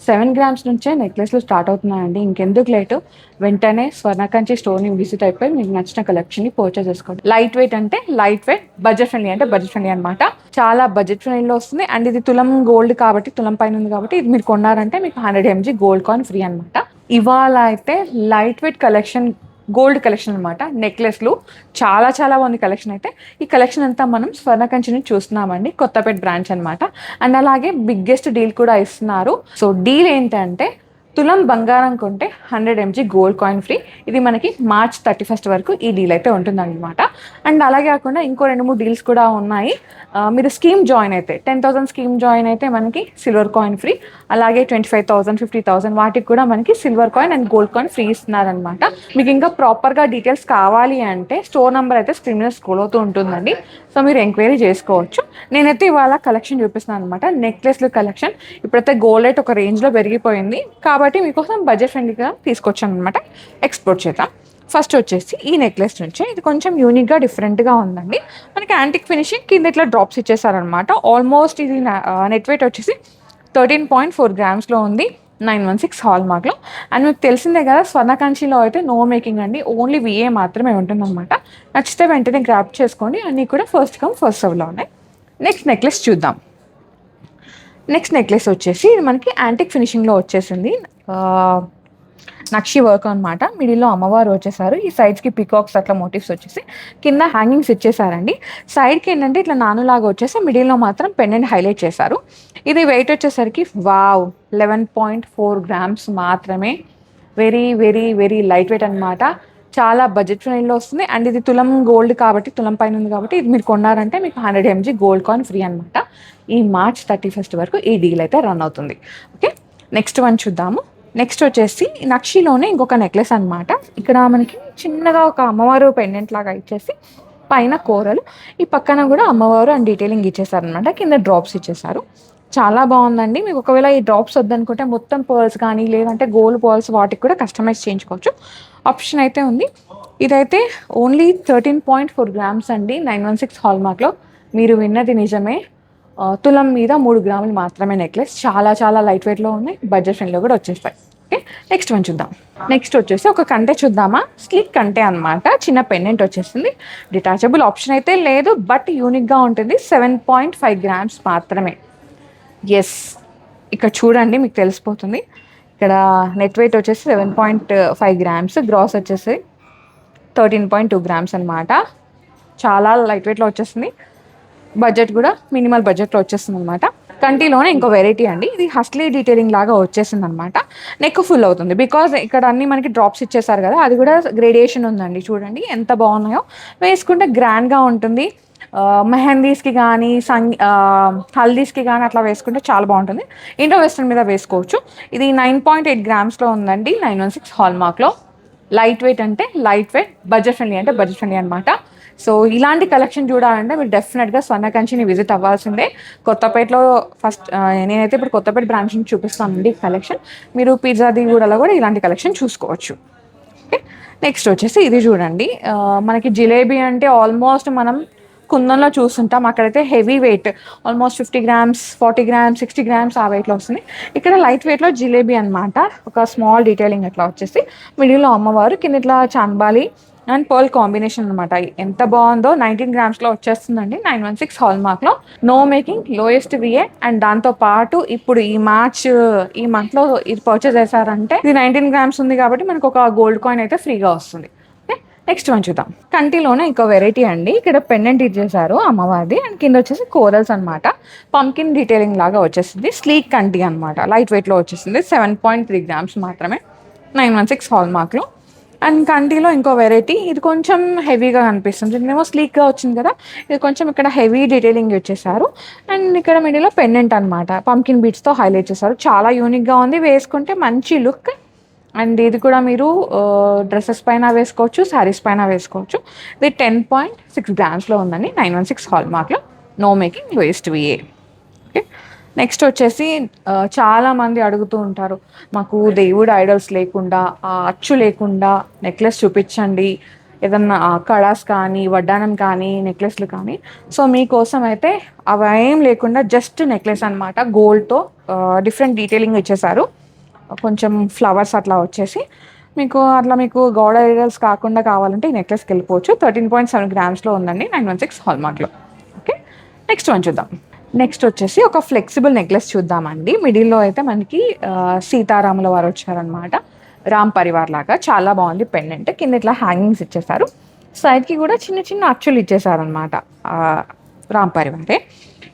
7 grams నుంచే నెక్లెస్లు start అవుతున్నాయండి. ఇంకెందుకు లేటు, వెంటనే స్వర్ణకంచి స్టోర్ని విజిట్ అయిపోయి మీకు నచ్చిన కలెక్షన్ని పర్చేస్ చేసుకోండి. లైట్ వెయిట్ అంటే లైట్ వెయిట్, బడ్జెట్ ఫ్రెండ్లీ అంటే బడ్జెట్ ఫ్రెండ్లీ అనమాట. చాలా బడ్జెట్ ఫ్రెండ్లీలో వస్తుంది. అండ్ ఇది తులం గోల్డ్ కాబట్టి, తులం పైన ఉంది కాబట్టి ఇది మీరు కొన్నారంటే మీకు 100 mg గోల్డ్ కాయిన్ ఫ్రీ అనమాట. ఇవాళ అయితే light weight collection, gold collection అనమాట. నెక్లెస్లు చాలా చాలా బాగుంది కలెక్షన్ అయితే. ఈ కలెక్షన్ అంతా మనం స్వర్ణకంచి నుంచి చూస్తున్నామండి, కొత్తపేట బ్రాంచ్ అనమాట. అండ్ అలాగే బిగ్గెస్ట్ డీల్ కూడా ఇస్తున్నారు. సో డీల్ ఏంటంటే తులం బంగారం కొంటే 100 mg గోల్డ్ కాయిన్ ఫ్రీ. ఇది మనకి మార్చ్ 31 వరకు ఈ డీల్ అయితే ఉంటుందన్నమాట. అండ్ అలాగే కాకుండా ఇంకో 2-3 డీల్స్ కూడా ఉన్నాయి. మీరు స్కీమ్ జాయిన్ అయితే 10,000 స్కీమ్ జాయిన్ అయితే మనకి సిల్వర్ కాయిన్ ఫ్రీ. అలాగే 25,000, 50,000 వాటికి కూడా మనకి silver coin and gold coin free ఇస్తున్నారనమాట. మీకు ఇంకా ప్రాపర్గా డీటెయిల్స్ కావాలి అంటే స్టోర్ నెంబర్ అయితే స్క్రీన్ మీద స్క్రోల్ అవుతూ ఉంటుందండి. సో మీరు ఎంక్వైరీ చేసుకోవచ్చు. నేనైతే ఇవాళ కలెక్షన్ చూపిస్తున్నాను అనమాట, నెక్లెస్లు కలెక్షన్. ఇప్పుడైతే గోల్డ్ రేట్ ఒక రేంజ్లో పెరిగిపోయింది కాబట్టి మీకోసం బడ్జెట్ ఫ్రెండ్లీగా తీసుకొచ్చాను అనమాట. ఎక్స్పోర్ట్ చేద్దాం. ఫస్ట్ వచ్చేసి ఈ నెక్లెస్ నుంచి, ఇది కొంచెం యూనిక్గా డిఫరెంట్గా ఉందండి. మనకి యాంటిక్ ఫినిషింగ్, కింద ఇట్లా డ్రాప్స్ ఇచ్చేసారనమాట. ఆల్మోస్ట్ ఇది నెట్ వెయిట్ వచ్చేసి 13.4 గ్రామ్స్లో ఉంది, 916 హాల్ మార్క్లో. అండ్ మీకు తెలిసిందే కదా, స్వర్ణకాంక్షిలో అయితే నో మేకింగ్ అండి, ఓన్లీ విఏ మాత్రమే ఉంటుందన్నమాట. నచ్చితే వెంటనే గ్రాప్ చేసుకోండి. అన్నీ కూడా ఫస్ట్ కమ్ ఫస్ట్ సర్వ్లో ఉన్నాయి. నెక్స్ట్ నెక్లెస్ చూద్దాం. నెక్స్ట్ నెక్లెస్ వచ్చేసి ఇది మనకి యాంటిక్ ఫినిషింగ్లో వచ్చేసింది. నక్షి వర్క్ అనమాట. మిడిల్లో అమ్మవారు వచ్చేసారు. ఈ సైడ్స్కి పికాక్స్ అట్లా మోటివ్స్ వచ్చేసి కింద హ్యాంగింగ్స్ ఇచ్చేసారండి. సైడ్కి ఏంటంటే ఇట్లా నానులాగా వచ్చేసి మిడిల్లో మాత్రం పెండెంట్ హైలైట్ చేశారు. ఇది వెయిట్ వచ్చేసరికి 11.4 గ్రామ్స్ మాత్రమే. Very very very light weight అనమాట. చాలా బడ్జెట్ ఫ్రెండ్లీలో వస్తుంది. అండ్ ఇది తులం గోల్డ్ కాబట్టి, తులం పైన ఉంది కాబట్టి ఇది మీరు కొన్నారంటే మీకు 100 mg గోల్డ్ కాయిన్ ఫ్రీ అనమాట. ఈ మార్చ్ 31 వరకు ఈ డీల్ అయితే రన్ అవుతుంది. ఓకే, నెక్స్ట్ వన్ చూద్దాము. నెక్స్ట్ వచ్చేసి నక్షిలోనే ఇంకొక నెక్లెస్ అనమాట. ఇక్కడ మనకి చిన్నగా ఒక అమ్మవారు పెండెంట్ లాగా ఇచ్చేసి పైన కూరలు, ఈ పక్కన కూడా అమ్మవారు అండ్ డీటెయిలింగ్ ఇచ్చేసారనమాట. కింద డ్రాప్స్ ఇచ్చేసారు. చాలా బాగుందండి. మీకు ఒకవేళ ఈ డ్రాప్స్ వద్దనుకుంటే మొత్తం పర్ల్స్ కానీ లేదంటే గోల్డ్ పర్ల్స్ వాటికి కూడా కస్టమైజ్ చేయించుకోవచ్చు, ఆప్షన్ అయితే ఉంది. ఇదైతే ఓన్లీ 13.4 గ్రామ్స్ అండి, 916 హాల్ మార్క్లో. మీరు విన్నది నిజమే, తులం మీద 3 గ్రాములు మాత్రమే నెక్లెస్. చాలా చాలా లైట్ వెయిట్లో ఉన్నాయి, బడ్జెట్ ఫ్రెండ్లో కూడా వచ్చేస్తాయి. ఓకే, నెక్స్ట్ వన్ చూద్దాం. నెక్స్ట్ వచ్చేసి ఒక కంటే చూద్దామా. స్లిక్ కంటే అనమాట. చిన్న పెండెంట్ వచ్చేసింది. డిటాచబుల్ ఆప్షన్ అయితే లేదు, బట్ యూనిక్గా ఉంటుంది. 7.5 గ్రామ్స్ మాత్రమే. ఎస్, ఇక్కడ చూడండి మీకు తెలిసిపోతుంది. ఇక్కడ నెట్ వెయిట్ వచ్చేసి 7.5 గ్రామ్స్, గ్రాస్ వచ్చేసి 13.2 గ్రామ్స్ అనమాట. చాలా లైట్ వెయిట్లో వచ్చేస్తుంది. బడ్జెట్ కూడా మినిమల్ బడ్జెట్లో వచ్చేస్తుంది అనమాట. కంటిలోనే ఇంకో వెరైటీ అండి, ఇది హస్లీ డీటెయిలింగ్ లాగా వచ్చేసింది అనమాట. నెక్ ఫుల్ అవుతుంది బికాజ్ ఇక్కడ అన్ని మనకి డ్రాప్స్ ఇచ్చేసారు కదా, అది కూడా గ్రేడియేషన్ ఉందండి. చూడండి ఎంత బాగున్నాయో, వేసుకుంటే గ్రాండ్గా ఉంటుంది. మెహందీస్కి కానీ హల్దీస్కి కానీ అట్లా వేసుకుంటే చాలా బాగుంటుంది. ఇండో వెస్ట్రన్ మీద వేసుకోవచ్చు. ఇది 9.8 గ్రామ్స్లో ఉందండి, 916 హాల్ మార్క్లో. లైట్ వెయిట్ అంటే లైట్ వెయిట్, బడ్జెట్ ఫ్రెండ్లీ అంటే బడ్జెట్ ఫ్రెండ్లీ అనమాట. సో ఇలాంటి కలెక్షన్ చూడాలంటే మీరు డెఫినెట్గా స్వర్ణకంచిని విజిట్ అవ్వాల్సిందే. కొత్తపేటలో ఫస్ట్ నేనైతే ఇప్పుడు కొత్తపేట బ్రాంచ్ నుంచి చూపిస్తానండి కలెక్షన్. మీరు పిజ్జాది కూడా ఇలాంటి కలెక్షన్ చూసుకోవచ్చు. ఓకే, నెక్స్ట్ వచ్చేసి ఇది చూడండి. మనకి జిలేబీ అంటే ఆల్మోస్ట్ మనం కుందంలో చూస్తుంటాం, అక్కడైతే heavy weight almost 50 grams, 40 grams, 60 grams ఆ వెయిట్లో వస్తుంది. ఇక్కడ లైట్ వెయిట్లో జిలేబీ అనమాట. ఒక స్మాల్ డీటెయిలింగ్ అట్లా వచ్చేసి మిడిల్లో అమ్మవారు, కింద ఇట్లా చాన్బాలి అండ్ పర్ల్ కాంబినేషన్ అనమాట. ఎంత బాగుందో. 19 గ్రామ్స్లో వచ్చేస్తుందండి, 916 హాల్ మార్క్లో. No making, lowest VA. And దాంతో పాటు ఇప్పుడు ఈ మంత్లో ఇది పర్చేస్ చేశారంటే ఇది 19 గ్రామ్స్ ఉంది కాబట్టి మనకు ఒక గోల్డ్ కాయిన్ అయితే ఫ్రీగా వస్తుంది. నెక్స్ట్ వన్ చూద్దాం. కంటిలోనే ఇంకో వెరైటీ అండి. ఇక్కడ పెండెంట్ ఇచ్చేసారు అమ్మవారిది, అండ్ కింద వచ్చేసి కోరల్స్ అనమాట. పంకిన్ డీటెయిలింగ్ లాగా వచ్చేసింది. స్లీక్ కంటి అనమాట, లైట్ వెయిట్లో వచ్చేసింది. 7.3 గ్రామ్స్ మాత్రమే, 916 హాల్ మార్క్లో. అండ్ కంటిలో ఇంకో వెరైటీ, ఇది కొంచెం హెవీగా కనిపిస్తుంది. ఇదేమో స్లీక్గా వచ్చింది కదా, ఇది కొంచెం ఇక్కడ హెవీ డీటెయిలింగ్ వచ్చేసారు. అండ్ ఇక్కడ మిడిలో పెండెంట్ అనమాట, పంకిన్ బీట్స్తో హైలైట్ చేశారు. చాలా యూనిక్గా ఉంది, వేసుకుంటే మంచి లుక్. అండ్ ఇది కూడా మీరు డ్రెస్సెస్ పైన వేసుకోవచ్చు, శారీస్ పైన వేసుకోవచ్చు. ఇది 10.6 గ్రామ్స్లో ఉందండి, 916 హాల్ మార్క్లో. No making, lowest VA. Okay, next వచ్చేసి చాలామంది అడుగుతూ ఉంటారు, మాకు దేవుడు ఐడల్స్ లేకుండా, అచ్చు లేకుండా నెక్లెస్ చూపించండి, ఏదన్నా కడాస్ కానీ, వడ్డానం కానీ, నెక్లెస్లు కానీ. సో మీకోసం అయితే అవి ఏం లేకుండా జస్ట్ నెక్లెస్ అనమాట. గోల్డ్తో డిఫరెంట్ డీటెయిలింగ్ ఇచ్చేసారు. కొంచెం ఫ్లవర్స్ అట్లా వచ్చేసి మీకు గోడ ఐడల్స్ కాకుండా కావాలంటే ఈ నెక్లెస్కి వెళ్ళిపోవచ్చు. 13.7 గ్రామ్స్లో ఉందండి, 916 హాల్మార్క్లో. ఓకే, నెక్స్ట్ వన్ చూద్దాం. నెక్స్ట్ వచ్చేసి ఒక ఫ్లెక్సిబుల్ నెక్లెస్ చూద్దామండి. మిడిల్లో అయితే మనకి సీతారాముల వారు వచ్చారనమాట, రామ్ పరివార్ లాగా. చాలా బాగుంది పెండెంట్. కింద ఇట్లా హ్యాంగింగ్స్ ఇచ్చేసారు. సైడ్కి కూడా చిన్న చిన్న అచ్చులు ఇచ్చేసారనమాట, రామ్ పరివారే.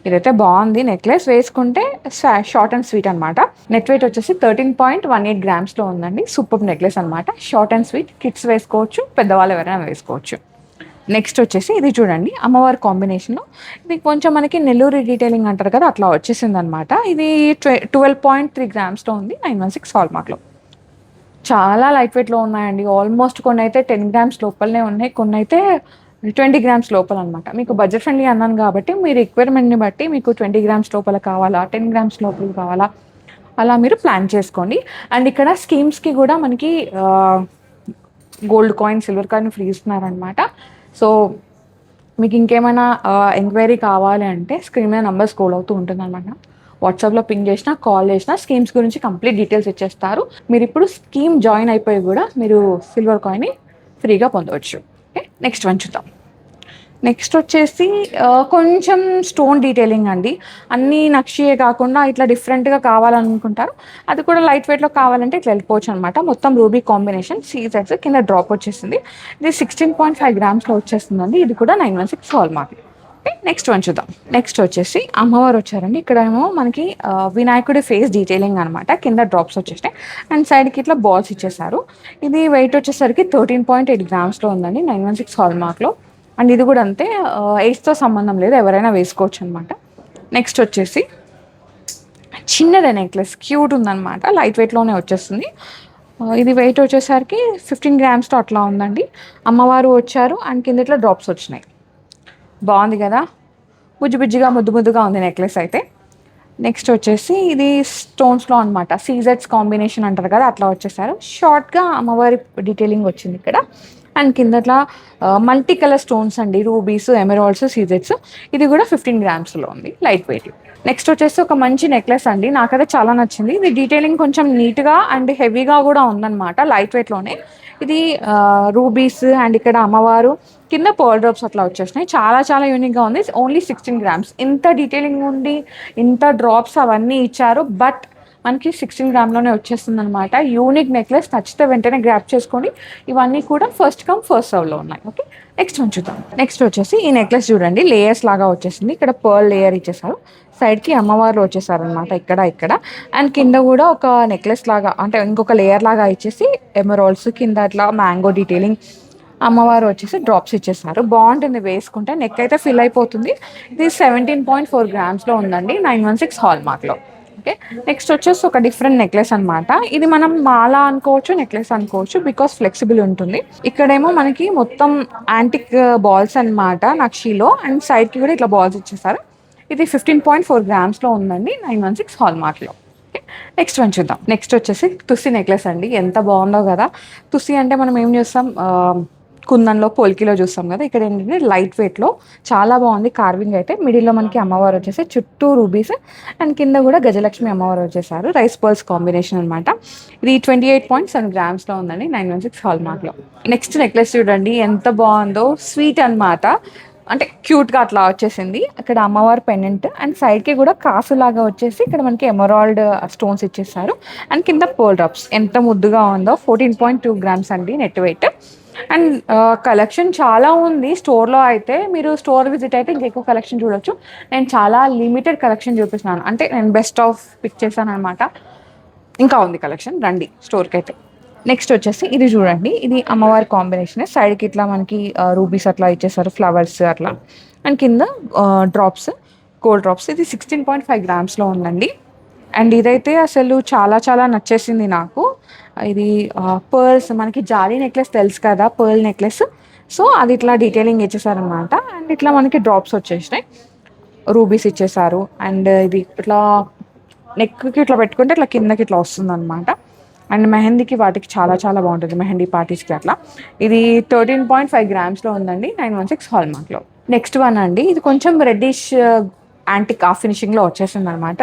ఇదైతే బాగుంది నెక్లెస్, వేసుకుంటే షార్ట్ అండ్ స్వీట్ అనమాట. నెట్ వెయిట్ వచ్చేసి 13.18 గ్రామ్స్లో ఉందండి. సూపర్ నెక్లెస్ అనమాట, షార్ట్ అండ్ స్వీట్. కిడ్స్ వేసుకోవచ్చు, పెద్దవాళ్ళు ఎవరైనా వేసుకోవచ్చు. నెక్స్ట్ వచ్చేసి ఇది చూడండి, అమ్మవారి కాంబినేషన్లో. ఇది కొంచెం మనకి నెల్లూరు డీటెయిలింగ్ అంటారు కదా, అట్లా వచ్చేసింది అనమాట. ఇది 12.3 గ్రామ్స్లో ఉంది, 916 హాల్మార్క్లో. చాలా లైట్ వెయిట్లో ఉన్నాయండి. ఆల్మోస్ట్ కొన్ని అయితే 10 గ్రామ్స్ లోపలనే ఉన్నాయి, కొన్ని అయితే 20 గ్రామ్స్ లోపల అనమాట. మీకు బడ్జెట్ ఫ్రెండ్లీ అన్నాను కాబట్టి మీ రిక్వైర్మెంట్ని బట్టి మీకు 20 గ్రామ్స్ లోపల కావాలా, 10 గ్రామ్స్ లోపల కావాలా, అలా మీరు ప్లాన్ చేసుకోండి. అండ్ ఇక్కడ స్కీమ్స్కి కూడా మనకి gold coin, silver coin free ఇస్తున్నారనమాట. సో మీకు ఇంకేమైనా ఎంక్వైరీ కావాలి అంటే స్క్రీన్ మీద నెంబర్ స్క్రోల్ అవుతూ ఉంటుంది అనమాట. వాట్సాప్లో పింగ్ చేసినా, కాల్ చేసినా స్కీమ్స్ గురించి కంప్లీట్ డీటెయిల్స్ ఇచ్చేస్తారు. మీరు ఇప్పుడు స్కీమ్ జాయిన్ అయిపోయి కూడా మీరు సిల్వర్ కాయిన్ని ఫ్రీగా పొందవచ్చు. ఓకే, నెక్స్ట్ వన్ చూద్దాం. నెక్స్ట్ వచ్చేసి కొంచెం స్టోన్ డీటెయిలింగ్ అండి. అన్నీ నక్షియే కాకుండా ఇట్లా డిఫరెంట్గా కావాలనుకుంటారు, అది కూడా లైట్ వెయిట్లో కావాలంటే ఇట్లా వెళ్ళిపోవచ్చు అనమాట. మొత్తం రూబీ కాంబినేషన్, సీజెట్స్ కింద డ్రాప్ వచ్చేసింది. ఇది 16.5 గ్రామ్స్లో వచ్చేస్తుందండి. ఇది కూడా 916 హాల్మార్క్. ఓకే, నెక్స్ట్ వన్ చూద్దాం. నెక్స్ట్ వచ్చేసి అమ్మవారు వచ్చారండి. ఇక్కడ ఏమో మనకి వినాయకుడి ఫేస్ డీటెయిలింగ్ అనమాట. కింద డ్రాప్స్ వచ్చేసాయి అండ్ సైడ్కి ఇట్లా బాల్స్ ఇచ్చేసారు. ఇది వెయిట్ వచ్చేసరికి 13.8 గ్రామ్స్లో ఉందండి, 916 హాల్మార్క్లో. అండ్ ఇది కూడా అంతే, ఏజ్తో సంబంధం లేదు, ఎవరైనా వేసుకోవచ్చు అనమాట. నెక్స్ట్ వచ్చేసి చిన్నదే నెక్లెస్, క్యూట్ ఉందన్నమాట, లైట్ వెయిట్లోనే వచ్చేస్తుంది. ఇది వెయిట్ వచ్చేసరికి 15 గ్రామ్స్తో అట్లా ఉందండి. అమ్మవారు వచ్చారు అండ్ కింద ఇట్లా డ్రాప్స్ వచ్చినాయి. బాగుంది కదా, బుజ్జిగా ముద్దుగా ఉంది నెక్లెస్ అయితే. నెక్స్ట్ వచ్చేసి ఇది స్టోన్స్లో అనమాట, సీజెట్స్ కాంబినేషన్ అంటారు కదా, అట్లా వచ్చేసారు. షార్ట్గా అమ్మవారి డీటెయిలింగ్ వచ్చింది ఇక్కడ. అండ్ కింద అట్లా మల్టీ కలర్ స్టోన్స్ అండి, రూబీస్, ఎమరాల్డ్స్, సీజెట్స్. ఇది కూడా 15 గ్రామ్స్లో ఉంది, లైట్ వెయిట్. నెక్స్ట్ వచ్చేసి ఒక మంచి నెక్లెస్ అండి, నాకైతే చాలా నచ్చింది. ఇది డీటెయిలింగ్ కొంచెం నీట్గా అండ్ హెవీగా కూడా ఉందన్నమాట, లైట్ వెయిట్లోనే. ఇది రూబీస్ అండ్ ఇక్కడ అమ్మవారు, కింద పర్ల్ డ్రాప్స్ అట్లా వచ్చేసినాయి. చాలా యూనిక్గా ఉంది. Only 16 grams. ఇంత డీటెయిలింగ్ ఉండి ఇంత డ్రాప్స్ అవన్నీ ఇచ్చారు, బట్ మనకి 16 గ్రామ్లోనే వచ్చేస్తుంది అనమాట. యూనిక్ నెక్లెస్, నచ్చితే వెంటనే గ్రాప్ చేసుకోండి. ఇవన్నీ కూడా ఫస్ట్ కమ్ ఫస్ట్ సర్వ్లో ఉన్నాయి. ఓకే, నెక్స్ట్ వన్ చూద్దాం. నెక్స్ట్ వచ్చేసి ఈ నెక్లెస్ చూడండి, లేయర్స్ లాగా వచ్చేసింది. ఇక్కడ పర్ల్ లేయర్ ఇచ్చేసారు, సైడ్కి అమ్మవారు వచ్చేసారనమాట ఇక్కడ. అండ్ కింద కూడా ఒక నెక్లెస్ లాగా, అంటే ఇంకొక లేయర్ లాగా ఇచ్చేసి ఎమరాల్డ్స్, కింద అట్లా మ్యాంగో డీటెయిలింగ్, అమ్మవారు వచ్చేసి డ్రాప్స్ ఇచ్చేసారు. బాగుంటుంది వేసుకుంటే, నెక్ అయితే ఫిల్ అయిపోతుంది. ఇది 17.4 గ్రామ్స్లో ఉందండి, 916 హాల్మార్క్లో. ఓకే, నెక్స్ట్ వచ్చేసి ఒక డిఫరెంట్ నెక్లెస్ అనమాట. ఇది మనం మాల అనుకోవచ్చు, నెక్లెస్ అనుకోవచ్చు, బికాస్ ఫ్లెక్సిబుల్ ఉంటుంది. ఇక్కడేమో మనకి మొత్తం యాంటిక్ బాల్స్ అనమాట నక్షీలో, అండ్ సైడ్కి కూడా ఇట్లా బాల్స్ ఇచ్చేసారు. ఇది 15.4 గ్రామ్స్లో ఉందండి, 916 హాల్మార్క్లో. ఓకే, నెక్స్ట్ వన్ చూద్దాం. నెక్స్ట్ వచ్చేసి తుస్సి నెక్లెస్ అండి, ఎంత బాగుందో కదా. తుస్సి అంటే మనం ఏం చేస్తాం, కుందన్లో, పోల్కిలో చూస్తాం కదా. ఇక్కడ ఏంటంటే లైట్ వెయిట్లో చాలా బాగుంది కార్వింగ్ అయితే. మిడిల్లో మనకి అమ్మవారు వచ్చేసి చుట్టూ రూబీస్ అండ్ కింద కూడా గజలక్ష్మి అమ్మవారు వచ్చేసారు. రైస్ పర్ల్స్ కాంబినేషన్ అనమాట. ఇది 28.7 గ్రామ్స్లో ఉందండి, 916 హాల్మార్క్లో. నెక్స్ట్ నెక్లెస్ చూడండి, ఎంత బాగుందో, స్వీట్ అనమాట, అంటే క్యూట్గా అట్లా వచ్చేసింది. ఇక్కడ అమ్మవారి పెండెంట్ అండ్ సైడ్కి కూడా కాసు లాగా వచ్చేసి ఇక్కడ మనకి ఎమరాల్డ్ స్టోన్స్ ఇచ్చేసారు. అండ్ కింద పర్ల్ డ్రాప్స్, ఎంత ముద్దుగా ఉందో. 14.2 గ్రామ్స్ అండి నెట్ వెయిట్. అండ్ కలెక్షన్ చాలా ఉంది స్టోర్లో అయితే. మీరు స్టోర్ విజిట్ అయితే ఇంకెక్కువ కలెక్షన్ చూడొచ్చు. నేను చాలా లిమిటెడ్ కలెక్షన్ చూపిస్తున్నాను, అంటే నేను బెస్ట్ ఆఫ్ పిక్ చేశాను అనమాట. ఇంకా ఉంది కలెక్షన్, రండి స్టోర్కి అయితే. నెక్స్ట్ వచ్చేసి ఇది చూడండి, ఇది అమ్మవారి కాంబినేషన్. సైడ్కి ఇట్లా మనకి రూబీస్ అట్లా ఇచ్చేసారు, ఫ్లవర్స్ అట్లా. అండ్ కింద డ్రాప్స్, గోల్డ్ డ్రాప్స్. ఇది 16.5 గ్రామ్స్లో ఉందండి. అండ్ ఇదైతే అసలు చాలా నచ్చేసింది నాకు. ఇది పర్ల్స్, మనకి జాలీ నెక్లెస్ తెలుసు కదా, పర్ల్ నెక్లెస్. సో అది ఇట్లా డీటెయిలింగ్ ఇచ్చేసారనమాట. అండ్ ఇట్లా మనకి డ్రాప్స్ వచ్చేసినాయి, రూబీస్ ఇచ్చేసారు. అండ్ ఇది ఇట్లా నెక్కి ఇట్లా పెట్టుకుంటే ఇట్లా కిందకి ఇట్లా వస్తుంది అనమాట. అండ్ మెహందీకి వాటికి చాలా చాలా బాగుంటుంది, మెహందీ పార్టీస్కి అట్లా. ఇది 13.5 గ్రామ్స్లో ఉందండి, 916 హాల్ మార్క్లో. నెక్స్ట్ వన్ అండి, ఇది కొంచెం రెడ్డిష్ యాంటిక్ ఆఫ్ ఫినిషింగ్లో వచ్చేసింది అనమాట.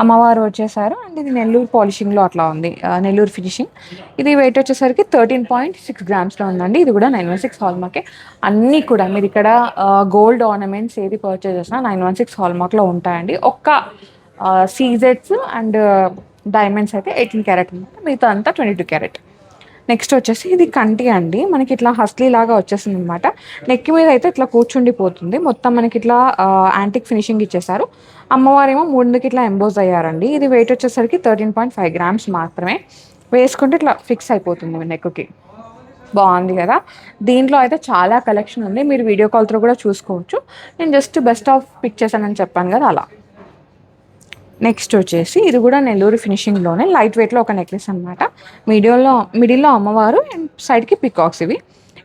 అమ్మవారు వచ్చేసారు అండ్ ఇది నెల్లూరు పాలిషింగ్లో అట్లా ఉంది, నెల్లూరు ఫినిషింగ్. ఇది వెయిట్ వచ్చేసరికి 13.6 గ్రామ్స్లో ఉందండి. ఇది కూడా 916 హాల్ మార్కే. అన్నీ కూడా మీరు ఇక్కడ గోల్డ్ ఆర్నమెంట్స్ ఏది పర్చేస్ చేసినా 916 హాల్ మార్క్లో ఉంటాయండి. ఒక్క సీజెడ్స్ అండ్ డైమండ్స్ అయితే 18 క్యారెట్ అనమాట, మిగతా అంతా 22 క్యారెట్. నెక్స్ట్ వచ్చేసి ఇది కంటి అండి, మనకి ఇట్లా హస్లీ లాగా వచ్చేసింది అనమాట. నెక్ మీద అయితే ఇట్లా కూర్చుండిపోతుంది, మొత్తం మనకి ఇట్లా యాంటిక్ ఫినిషింగ్ ఇచ్చేసారు. అమ్మవారేమో ముందుకి ఇట్లా ఎంబోజ్ అయ్యారండి. ఇది వెయిట్ వచ్చేసరికి 13.5 గ్రామ్స్ మాత్రమే. వేసుకుంటే ఇట్లా ఫిక్స్ అయిపోతుంది నెక్కి. బాగుంది కదా. దీంట్లో అయితే చాలా కలెక్షన్ ఉంది, మీరు వీడియో కాల్తో కూడా చూసుకోవచ్చు. నేను జస్ట్ బెస్ట్ ఆఫ్ పిక్చర్స్ అని చెప్పాను కదా అలా. నెక్స్ట్ వచ్చేసి ఇది కూడా నెల్లూరు ఫినిషింగ్లోనే లైట్ వెయిట్లో ఒక నెక్లెస్ అనమాట. మిడిల్లో అమ్మవారు అండ్ సైడ్కి పికాక్స్ ఇవి.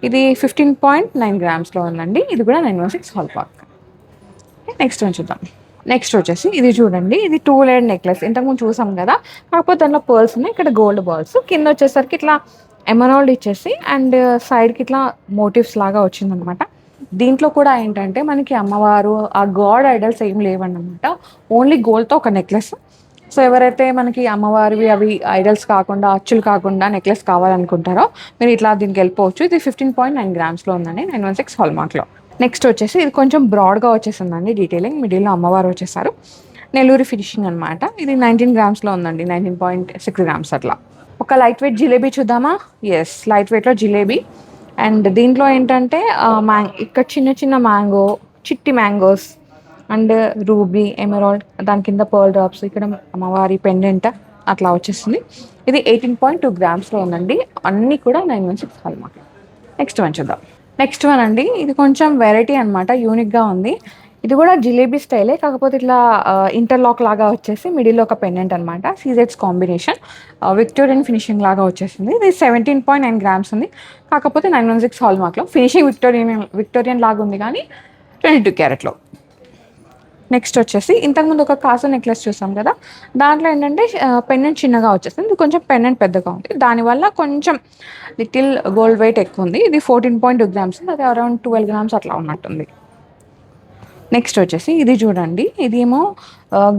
ఇది 15.9 గ్రామ్స్లో ఉందండి. ఇది కూడా 916 హాల్ మార్క్. నెక్స్ట్ వన్ చూద్దాం. నెక్స్ట్ వచ్చేసి ఇది చూడండి, ఇది 2 లేయర్ నెక్లెస్. ఇంతకుముందు చూసాం కదా, కాకపోతే దాంట్లో పర్ల్స్ ఉన్నాయి, ఇక్కడ గోల్డ్ బాల్స్. కింద వచ్చేసరికి ఇట్లా ఎమరాల్డ్ ఇచ్చేసి అండ్ సైడ్కి ఇట్లా మోటివ్స్ లాగా వచ్చిందనమాట. దీంట్లో కూడా ఏంటంటే మనకి అమ్మవారు ఆ గాడ్ ఐడల్స్ ఏం లేవన్నమాట, ఓన్లీ గోల్డ్తో ఒక నెక్లెస్. సో ఎవరైతే మనకి అమ్మవారివి అవి ఐడల్స్ కాకుండా అచ్చులు కాకుండా నెక్లెస్ కావాలనుకుంటారో మీరు ఇట్లా దీనికి వెళ్ళిపోవచ్చు. ఇది 15.9 గ్రామ్స్లో ఉందండి, 916 హాల్ మార్క్లో. నెక్స్ట్ వచ్చేసి ఇది కొంచెం బ్రాడ్గా వచ్చేసిందండి డీటెయిలింగ్. మిడిల్లో అమ్మవారు వచ్చేసారు, నెల్లూరు ఫినిషింగ్ అనమాట. ఇది 19 గ్రామ్స్లో ఉందండి, 19.6 గ్రామ్స్ అట్లా. ఒక లైట్ వెయిట్ జిలేబీ చూద్దామా? ఎస్, లైట్ వెయిట్లో జిలేబీ. అండ్ దీంట్లో ఏంటంటే ఇక్కడ చిన్న చిన్న మ్యాంగో, చిట్టి మ్యాంగోస్ అండ్ రూబీ, ఎమరాల్డ్, దాని కింద పర్ల్ డ్రాప్స్, ఇక్కడ అమ్మవారి పెండెంట్ అట్లా వచ్చేస్తుంది. ఇది 18.2 గ్రామ్స్లో ఉందండి, అన్నీ కూడా 916 హాల్ మార్క్. నెక్స్ట్ వన్ చూద్దాం. నెక్స్ట్ వన్ అండి, ఇది కొంచెం వెరైటీ అనమాట, యూనిక్గా ఉంది. ఇది కూడా జిలేబీ స్టైలే, కాకపోతే ఇట్లా ఇంటర్లాక్ లాగా వచ్చేసి మిడిల్లో ఒక పెండెంట్ అనమాట. సీజెడ్స్ కాంబినేషన్, విక్టోరియన్ ఫినిషింగ్ లాగా వచ్చేసింది. ఇది 17.9 గ్రామ్స్ ఉంది, కాకపోతే 916 హాల్ మార్క్లో. ఫినిషింగ్ విక్టోరియన్ లాగా ఉంది కానీ 22 క్యారెట్లో. నెక్స్ట్ వచ్చేసి ఇంతకుముందు ఒక కాసు నెక్లెస్ చూసాం కదా, దాంట్లో ఏంటంటే పెండెంట్ చిన్నగా వచ్చేసింది, ఇది కొంచెం పెండెంట్ పెద్దగా ఉంది, దానివల్ల కొంచెం లిటిల్ గోల్డ్ వెయిట్ ఎక్కువ ఉంది. ఇది 14.2 గ్రామ్స్, అది అరౌండ్ 12 గ్రామ్స్ అట్లా ఉన్నట్టుంది. నెక్స్ట్ వచ్చేసి ఇది చూడండి, ఇదేమో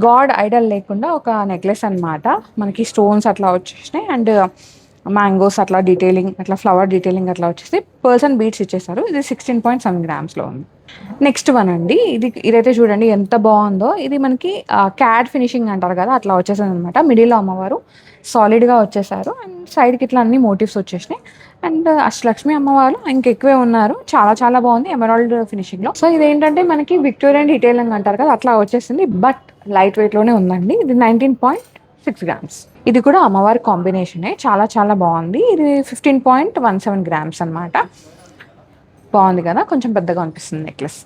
గాడ్ ఐడల్ లేకుండా ఒక నెక్లెస్ అనమాట. మనకి స్టోన్స్ అట్లా వచ్చేసినాయి అండ్ మ్యాంగోస్ అట్లా డీటెయిలింగ్, అట్లా ఫ్లవర్ డీటెయిలింగ్ అట్లా వచ్చేసి పర్ల్స్ అండ్ బీడ్స్ ఇచ్చేసారు. ఇది 16.7 గ్రామ్స్లో ఉంది. నెక్స్ట్ వన్ అండి, ఇదైతే చూడండి ఎంత బాగుందో. ఇది మనకి క్యాడ్ ఫినిషింగ్ అంటారు కదా, అట్లా వచ్చేసింది అనమాట. మిడిల్లో అమ్మవారు సాలిడ్గా వచ్చేసారు అండ్ సైడ్కి ఇట్లా అన్ని మోటివ్స్ వచ్చేసినాయి. అండ్ అష్టలక్ష్మి అమ్మవారు ఇంకెక్కువే ఉన్నారు, చాలా చాలా బాగుంది ఎమరాల్డ్ ఫినిషింగ్లో. సో ఇదేంటంటే మనకి విక్టోరియన్ డీటెయిలింగ్ అంటారు కదా, అట్లా వచ్చేసింది, బట్ లైట్ వెయిట్లోనే ఉందండి. ఇది 19.6 గ్రామ్స్. ఇది కూడా అమ్మవారి కాంబినేషనే, చాలా చాలా బాగుంది. ఇది 15.17 గ్రామ్స్ అనమాట. బాగుంది కదా, కొంచెం పెద్దగా అనిపిస్తుంది నెక్లెస్.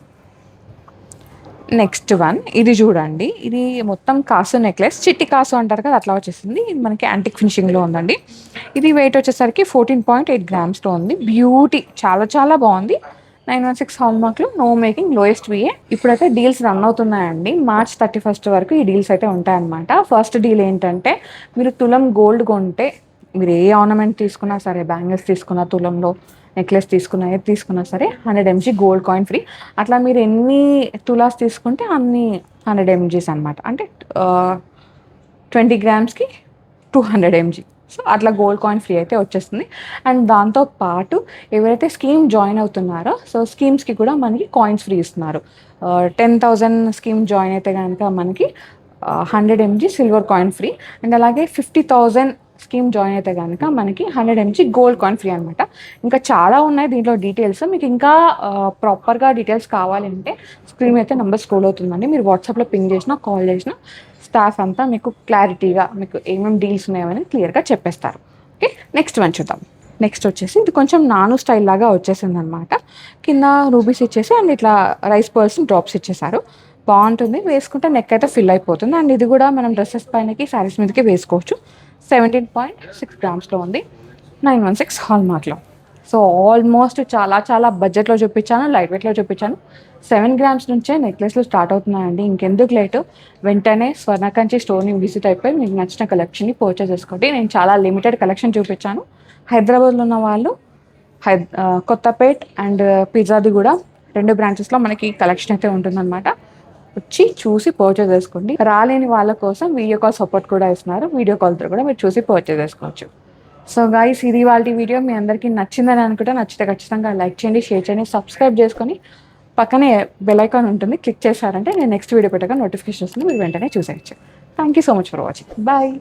నెక్స్ట్ వన్ ఇది చూడండి, ఇది మొత్తం కాసు నెక్లెస్, చిట్టి కాసు అంటారు కదా అట్లా వచ్చేసింది. ఇది మనకి యాంటిక్ ఫినిషింగ్లో ఉందండి. ఇది వెయిట్ వచ్చేసరికి 14.8 గ్రామ్స్లో ఉంది. బ్యూటీ, చాలా చాలా బాగుంది. 916 హాల్ మార్క్లో, నో మేకింగ్, లోయెస్ట్ విఏ. ఇప్పుడైతే డీల్స్ రన్ అవుతున్నాయండి, March 31 వరకు ఈ డీల్స్ అయితే ఉంటాయన్నమాట. ఫస్ట్ డీల్ ఏంటంటే మీరు తులం గోల్డ్ కొంటే, మీరు ఏ ఆర్నమెంట్ తీసుకున్నా సరే, బ్యాంగిల్స్ తీసుకున్నా, తులంలో నెక్లెస్ తీసుకున్నా, ఏది తీసుకున్నా సరే 100 mg గోల్డ్ కాయిన్ ఫ్రీ. అట్లా మీరు ఎన్ని తులాస్ తీసుకుంటే అన్ని 100 mgs అనమాట. అంటే 20 గ్రామ్స్కి 200 mg. సో అట్లా గోల్డ్ కాయిన్ ఫ్రీ అయితే వచ్చేస్తుంది. అండ్ దాంతో పాటు ఎవరైతే స్కీమ్ జాయిన్ అవుతున్నారో, సో స్కీమ్స్కి కూడా మనకి కాయిన్స్ ఫ్రీ ఇస్తున్నారు. 10,000 స్కీమ్ జాయిన్ అయితే కనుక మనకి 100 mg silver coin free. And అలాగే 50,000 స్కీమ్ జాయిన్ అయితే కనుక మనకి 100 mg గోల్డ్ కాయిన్ ఫ్రీ అనమాట. ఇంకా చాలా ఉన్నాయి దీంట్లో డీటెయిల్స్. మీకు ఇంకా ప్రాపర్గా డీటెయిల్స్ కావాలంటే స్క్రీన్ అయితే నెంబర్ స్క్రోల్ అవుతుందండి, మీరు వాట్సాప్లో పింగ్ చేసినా, కాల్ చేసినా స్టాఫ్ అంతా మీకు క్లారిటీగా మీకు ఏమేమి డీల్స్ ఉన్నాయని క్లియర్గా చెప్పేస్తారు. ఓకే, నెక్స్ట్ వన్ చూద్దాం. నెక్స్ట్ వచ్చేసి ఇది కొంచెం నాను స్టైల్ లాగా వచ్చేసింది అనమాట. కింద రూబీస్ ఇచ్చేసి అండ్ ఇట్లా రైస్ పర్ల్స్ డ్రాప్స్ ఇచ్చేసారు. బాగుంటుంది, వేసుకుంటే నెక్ అయితే ఫిల్ అయిపోతుంది. అండ్ ఇది కూడా మనం డ్రెస్సెస్ పైనకి, శారీస్ మీదకి వేసుకోవచ్చు. 17.6 గ్రామ్స్లో ఉంది, 916 హాల్ మార్క్లో. సో ఆల్మోస్ట్ చాలా చాలా బడ్జెట్లో చూపించాను, లైట్ వెయిట్లో చూపించాను. 7 grams నుంచే నెక్లెస్లు స్టార్ట్ అవుతున్నాయండి. ఇంకెందుకు లేటు, వెంటనే స్వర్ణకంచి స్టోర్ని విజిట్ అయిపోయి మీకు నచ్చిన కలెక్షన్ని పర్చేస్ చేసుకోండి. నేను చాలా లిమిటెడ్ కలెక్షన్ చూపించాను. హైదరాబాద్లో ఉన్న వాళ్ళు కొత్తపేట్ అండ్ పిజ్జాది కూడా 2 బ్రాంచెస్లో మనకి కలెక్షన్ అయితే ఉంటుందన్నమాట. వచ్చి చూసి పర్చేస్ చేసుకోండి. రాలేని వాళ్ళ కోసం వీడియో కాల్ సపోర్ట్ కూడా ఇస్తున్నారు. వీడియో కాల్తో కూడా మీరు చూసి పర్చేస్ చేసుకోవచ్చు. సో గైస్, ఇది వాళ్ళ వీడియో మీ అందరికీ నచ్చిందని అనుకుంటే, నచ్చితే ఖచ్చితంగా లైక్ చేయండి, షేర్ చేయండి, సబ్స్క్రైబ్ చేసుకొని పక్కనే బెల్ ఐకాన్ ఉంటుంది, క్లిక్ చేశారంటే నేను నెక్స్ట్ వీడియో పెట్టగా నోటిఫికేషన్ వస్తుంది, మీరు వెంటనే చూసేయచ్చు. Thank you so much for watching. Bye.